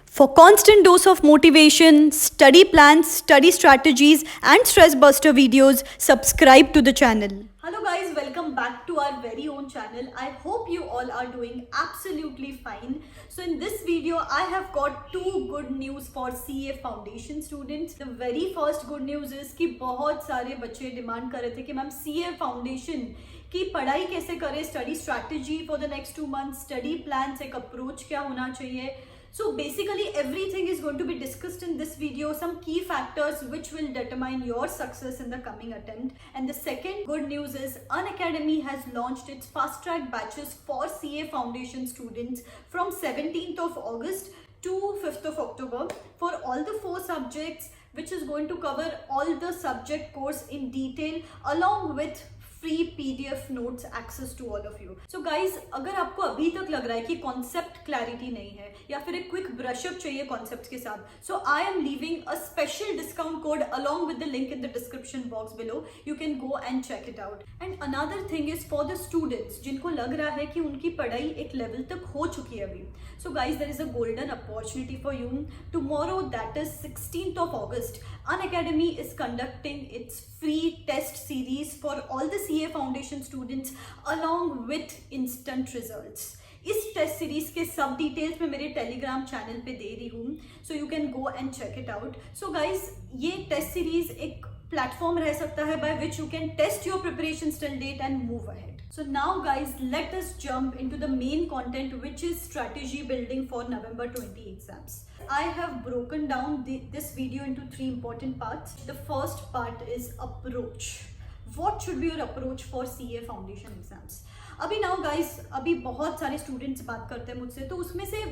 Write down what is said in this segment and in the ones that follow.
For constant dose of motivation, study plans, study strategies and stress buster videos, subscribe to the channel. Hello guys, welcome back to our very own channel. I hope you all are doing absolutely fine. So in this video, I have got two good news for CA Foundation students. The very first good news is कि बहुत सारे बच्चे demand कर रहे थे कि ma'am CA Foundation की पढ़ाई कैसे करें, study strategy for the next 2 months, study plan, एक अप्रोच क्या होना चाहिए. So basically everything is going to be discussed in this video, some key factors which will determine your success in the coming attempt. And the second good news is Unacademy has launched its fast track batches for CA Foundation students from 17th of August to 5th of October for all the 4 subjects, which is going to cover all the subject course in detail along with free PDF notes access to all of you. So guys, अगर आपको अभी तक लग रहा है कि concept clarity नहीं है या फिर एक क्विक ब्रशअप चाहिए कॉन्सेप्ट के साथ, so I am leaving a special discount code along with the link in the description box below. You can go and check it out. And another thing is for the students जिनको लग रहा है कि उनकी पढ़ाई एक level तक हो चुकी है अभी. So guys, there is a golden opportunity for you. Tomorrow, that is 16th of August, Unacademy is conducting its free test series for all the CA Foundation students along with instant results. इस test series के सब details मैं मेरे Telegram channel पे दे रही हूँ, so you can go and check it out. So guys, ये टेस्ट सीरीज एक प्लेटफॉर्म रह सकता है by which you can test your preparations till date and move ahead. So now guys, let us jump into the main content, which is strategy building for November 20 exams. I have broken down this video into 3 important parts. The first part is approach. What should be your approach for CA Foundation exams? अभी now guys, अभी बहुत सारे students बात करते हैं मुझसे, तो उसमें से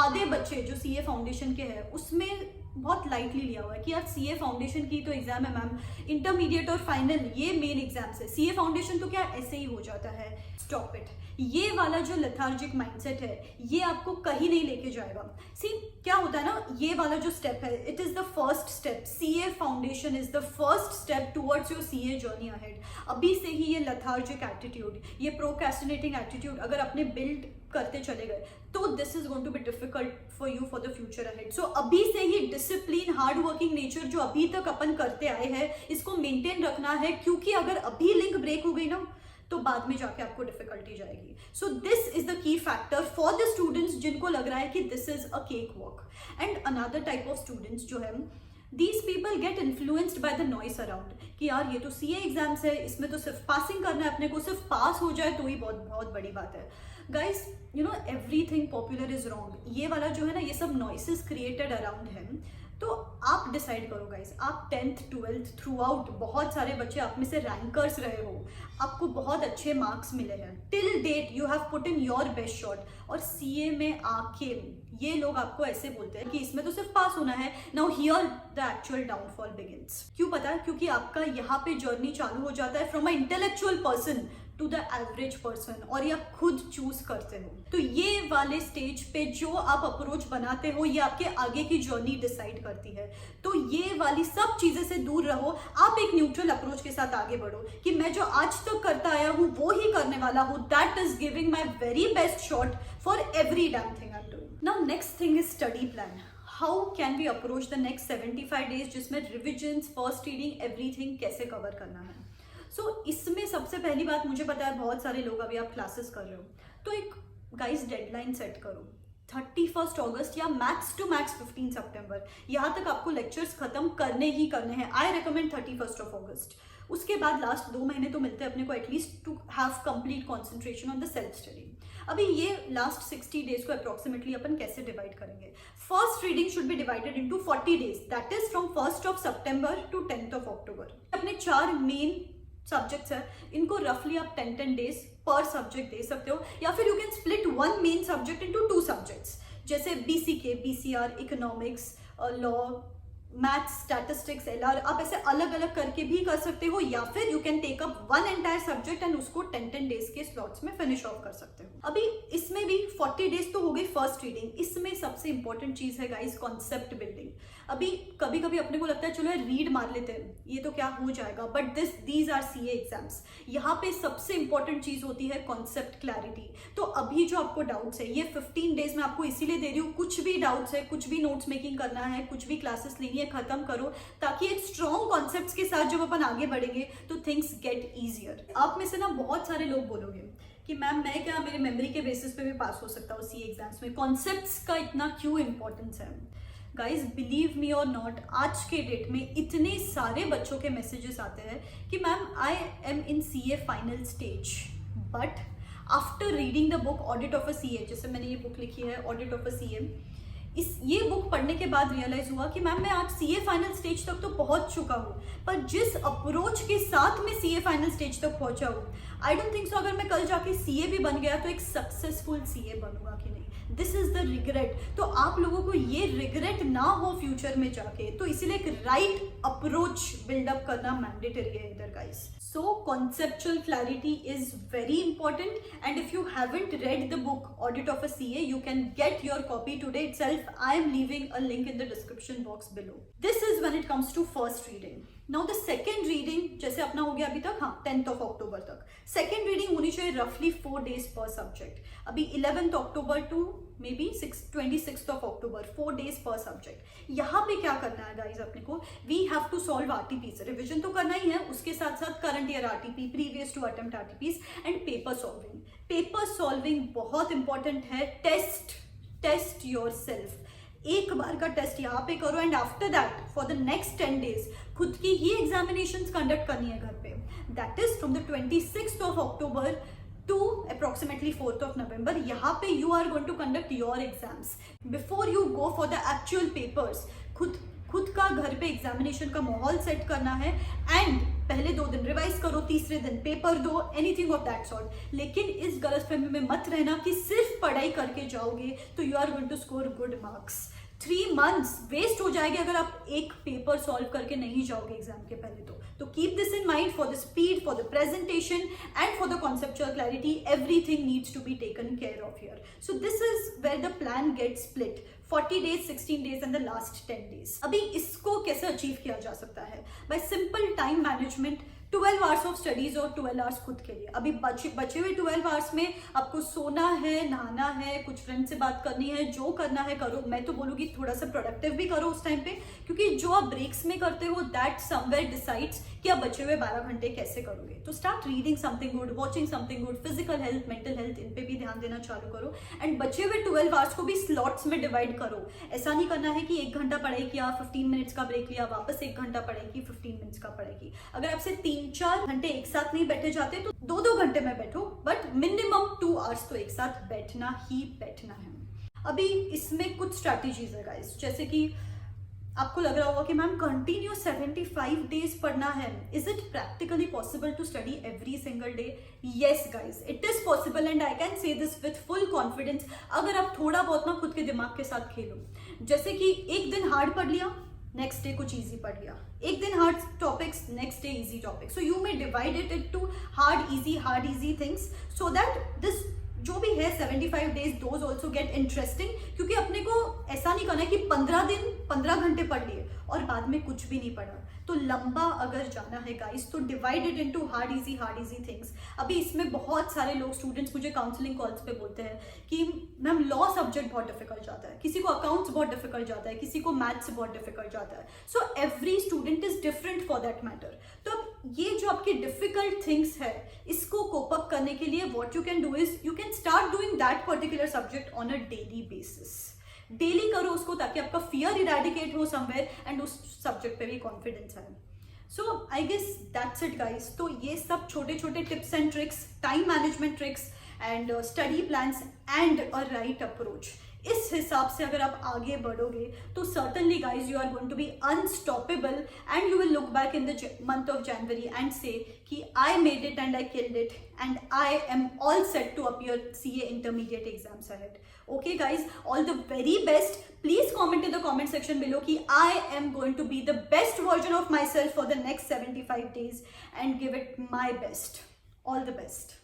आधे बच्चे जो CA Foundation के हैं उसमें बहुत लाइटली लिया हुआ है कि यार CA Foundation की तो एग्जाम है मैम, इंटरमीडिएट और फाइनल ये मेन एग्जाम्स है, CA Foundation तो क्या ऐसे ही हो जाता है. Stop it. ये वाला जो लेथार्जिक माइंडसेट है ये आपको कहीं नहीं लेके जाएगा. सी, क्या होता है ना, ये वाला जो स्टेप है, it is the first step. CA Foundation इज the first step towards your CA journey ahead. अभी से ही ये लेथार्जिक एटीट्यूड, ये प्रोक्रेस्टिनेटिंग एटीट्यूड अगर आपने बिल्ड करते चले गए तो this is going to be difficult for you for the future ahead. So अभी से ही डिसिप्लिन, हार्ड वर्किंग नेचर जो अभी तक अपन करते आए हैं इसको मेंटेन रखना है, क्योंकि अगर अभी लिंक ब्रेक हो गई ना तो बाद में जाके आपको डिफिकल्टी जाएगी. सो this is the key factor for the students जिनको लग रहा है कि this is a cake walk. And another type of students जो है, these people get influenced by the noise around कि यार ये तो CA एग्जाम्स है, इसमें तो सिर्फ पासिंग करना है अपने को, सिर्फ पास हो जाए तो ही बहुत बहुत बड़ी बात है. Guys, you know everything popular is wrong. ये वाला जो है ना, ये सब नॉइसेस क्रिएटेड अराउंड है. तो आप डिसाइड करो गाइज, आप 10th 12th थ्रू आउट बहुत सारे बच्चे आप में से रैंकर्स रहे हो, आपको बहुत अच्छे मार्क्स मिले हैं, till date you have put in your best shot, और CA में आके ये लोग आपको ऐसे बोलते हैं कि इसमें तो सिर्फ पास होना है. Now here the actual downfall begins. क्यों पता है? क्योंकि आपका यहाँ पे जर्नी चालू हो जाता है from a intellectual person to the average person, और ये आप खुद चूज करते हो. तो ये वाले स्टेज पे जो आप अप्रोच बनाते हो ये आपके आगे की जर्नी डिसाइड करती है. तो ये वाली सब चीजें से दूर रहो, आप एक न्यूट्रल अप्रोच के साथ आगे बढ़ो कि मैं जो आज तक करता आया हूँ वो ही करने वाला हूँ. That is giving my very best shot for every damn thing I am doing. Now next thing is study plan. How can we approach the next 75 days जिसमें रिविजन्स, फर्स्ट रीडिंग, एवरीथिंग कैसे cover करना है. सो इसमें सबसे पहली बात, मुझे पता है बहुत सारे लोग अभी आप क्लासेस कर रहे हो, तो एक गाइस डेडलाइन सेट करो. 31st August या मैक्स टू मैक्स 15 September, यहाँ तक आपको लेक्चर्स खत्म करने ही करने हैं. I recommend 31st of August. उसके बाद लास्ट 2 महीने तो मिलते हैं अपने को at least to have complete concentration on the self study. अभी ये लास्ट 60 days को अप्रोक्सीमेटली अपन कैसे डिवाइड करेंगे. First reading should be divided into 40 days, that is from 1st of September to 10th of October. अपने 4 मेन सब्जेक्ट्स है, इनको रफली आप 10 days पर सब्जेक्ट दे सकते हो, या फिर you can split 1 main subject into 2 subjects, जैसे BCK, BCR, economics, law, maths, statistics, LR, आप ऐसे अलग अलग करके भी कर सकते हो, या फिर you can take up one entire subject and उसको 10 डेज के स्लॉट्स में फिनिश ऑफ कर सकते हो। अभी इसमें भी 40 डेज तो हो गई फर्स्ट रीडिंग। इसमें सबसे इंपॉर्टेंट चीज है गाइस कॉन्सेप्ट बिल्डिंग। अभी कभी कभी अपने को लगता है चलो यार रीड मार लेते हैं, ये तो क्या हो जाएगा, but these are CA exams. यहाँ पे सबसे इंपॉर्टेंट चीज होती है कॉन्सेप्ट क्लैरिटी। तो अभी जो आपको डाउट्स है, ये 15 डेज में आपको इसीलिए दे रही हूँ, कुछ भी डाउट्स है, कुछ भी नोट्स मेकिंग करना है, कुछ भी क्लासेस लेनी है, खत्म करो, ताकि एक स्ट्रॉन्ग कॉन्सेप्ट्स के साथ जब अपन आगे बढ़ेंगे तो थिंग्स गेट ईजियर। आप में से ना बहुत सारे लोग बोलोगे कि मैम मैं क्या मेरे मेमोरी के बेसिस पे भी पास हो सकता हूँ सी एग्जाम्स में, कॉन्सेप्ट्स का इतना क्यों इंपॉर्टेंस है? गाइज बिलीव मी और नॉट, आज के डेट में इतने सारे बच्चों के मैसेजेस आते हैं कि ma'am I am in C A final stage, but after reading the book audit of C A ए, जैसे मैंने ये बुक लिखी है ऑडिट ऑफ अ सी ए, ये बुक पढ़ने के बाद रियलाइज हुआ कि मैम मैं आज सीए फाइनल स्टेज तक तो पहुंच चुका हूँ, पर जिस अप्रोच के साथ मैं सीए फाइनल स्टेज तक पहुंचा हूँ, आई डोंट थिंक सो अगर मैं कल जाके सीए भी बन गया तो एक सक्सेसफुल सीए बनूंगा कि नहीं। This is the regret. तो आप लोगों को ये रिग्रेट ना हो फ्यूचर में जाके, तो इसीलिए एक राइट अप्रोच बिल्डअप करना मैंडेटरी है इधर guys. So conceptual clarity is very important, and if you haven't read the book Audit of a CA, you can get your copy today itself. I am leaving a link in the description box below. This is when it comes to first reading. Now the second reading, जैसे अपना हो गया अभी तक, हाँ 10th of October तक second reading होनी चाहिए roughly 4 days per subject. अभी 11th October to maybe 26th of October, 4 days per subject. यहाँ पे क्या करना है गाइज अपने को, we have to solve RTPs, revision तो करना ही है, उसके साथ साथ current year RTP, previous two attempt RTPs and paper solving. Paper solving बहुत इंपॉर्टेंट है। टेस्ट योरसेल्फ, एक बार का टेस्ट यहाँ पे करो and after that for the next 10 days खुद की ही एग्जामिनेशंस कंडक्ट करनी है घर पे। That is from the 26th of October to approximately 4th of November. यहाँ पे you are going to conduct your exams. Before you go for the actual papers, खुद का घर पे एग्जामिनेशन का माहौल सेट करना है एंड पहले 2 दिन रिवाइज करो, तीसरे दिन पेपर दो, एनीथिंग ऑफ दैट सॉर्ट। लेकिन इस गलतफहमी में मत रहना कि सिर्फ पढ़ाई करके जाओगे तो you are going to score good marks. 3 months waste हो जाएंगे अगर आप एक पेपर सॉल्व करके नहीं जाओगे एग्जाम के पहले। तो keep this in mind for the speed, for the presentation and for the conceptual clarity, everything needs to be taken care of here. So this is where the plan gets split, 40 days, 16 days and the last 10 days। अभी इसको कैसे achieve किया जा सकता है? Bye simple time management, 12 hours of studies और 12 hours खुद के लिए। अभी बचे हुए 12 आवर्स में आपको सोना है, नहाना है, कुछ फ्रेंड से बात करनी है, जो करना है करो। मैं तो बोलूँगी थोड़ा सा प्रोडक्टिव भी करो उस टाइम पे, क्योंकि जो आप ब्रेक्स में करते हो दैट समवेयर डिसाइड्स कि आप बचे हुए 12 घंटे कैसे करोगे। तो start reading something good, watching something good, physical health, mental health, इन पे भी ध्यान देना चालू करो एंड बचे हुए 12 आवर्स को भी स्लॉट्स में डिवाइड करो। ऐसा नहीं करना है कि 1 घंटा पढ़ाई किया, 15 मिनट्स का ब्रेक लिया, वापस 1 घंटा पढ़ाई की, 15 मिनट्स का पढ़ाई की। अगर आपसे 3-4 घंटे एक साथ नहीं बैठे जाते तो 2-2 घंटे में बैठो, बट मिनिमम 2 आवर्स तो एक साथ बैठना ही बैठना है। अभी इसमें कुछ स्ट्रैटेजीज है गाइस, जैसे कि आपको लग रहा होगा कि मैम कंटिन्यू 75 डेज पढ़ना है, is it practically possible to study every single day? Yes guys, it is possible and I can say this with full confidence, अगर आप थोड़ा बहुत ना खुद के दिमाग के साथ खेलो। जैसे कि एक दिन हार्ड पढ़ लिया, नेक्स्ट डे कुछ इजी पढ़ लिया, एक दिन hard topics, next day easy topics. So you may divide it to hard easy things, so that this जो भी है 75 days those also get interesting. क्योंकि अपने को ऐसा नहीं करना है कि 15 दिन 15 घंटे पढ़ लिए और बाद में कुछ भी नहीं पढ़ा। तो लंबा अगर जाना है गाइस तो divide it into hard easy things. अभी इसमें बहुत सारे लोग स्टूडेंट्स मुझे काउंसलिंग कॉल्स पे बोलते हैं कि मैम लॉ सब्जेक्ट बहुत डिफिकल्ट जाता है, किसी को अकाउंट्स बहुत डिफिकल्ट जाता है, किसी को मैथ्स बहुत डिफिकल्ट जाता है। So every student is different for that matter. तो अब ये जो आपकी डिफिकल्ट थिंग्स है इसको कोप अप करने के लिए what you can do is you can start doing that particular subject on a daily basis. Daily करो उसको ताकि आपका फियर इरेडिकेट हो समवेयर एंड उस सब्जेक्ट पे भी कॉन्फिडेंस आए। So I guess that's it guys. तो ये सब छोटे छोटे tips and tricks, time management tricks and study plans and a right approach, इस हिसाब से अगर आप आगे बढ़ोगे तो certainly guys you are going to be unstoppable and you will look back in the month of January and say कि I made it and I killed it and I am all set to appear CA intermediate exams ahead. Okay guys, all the very best. Please comment in the comment section below कि I am going to be the best version of myself for the next 75 days and give it my best. All the best.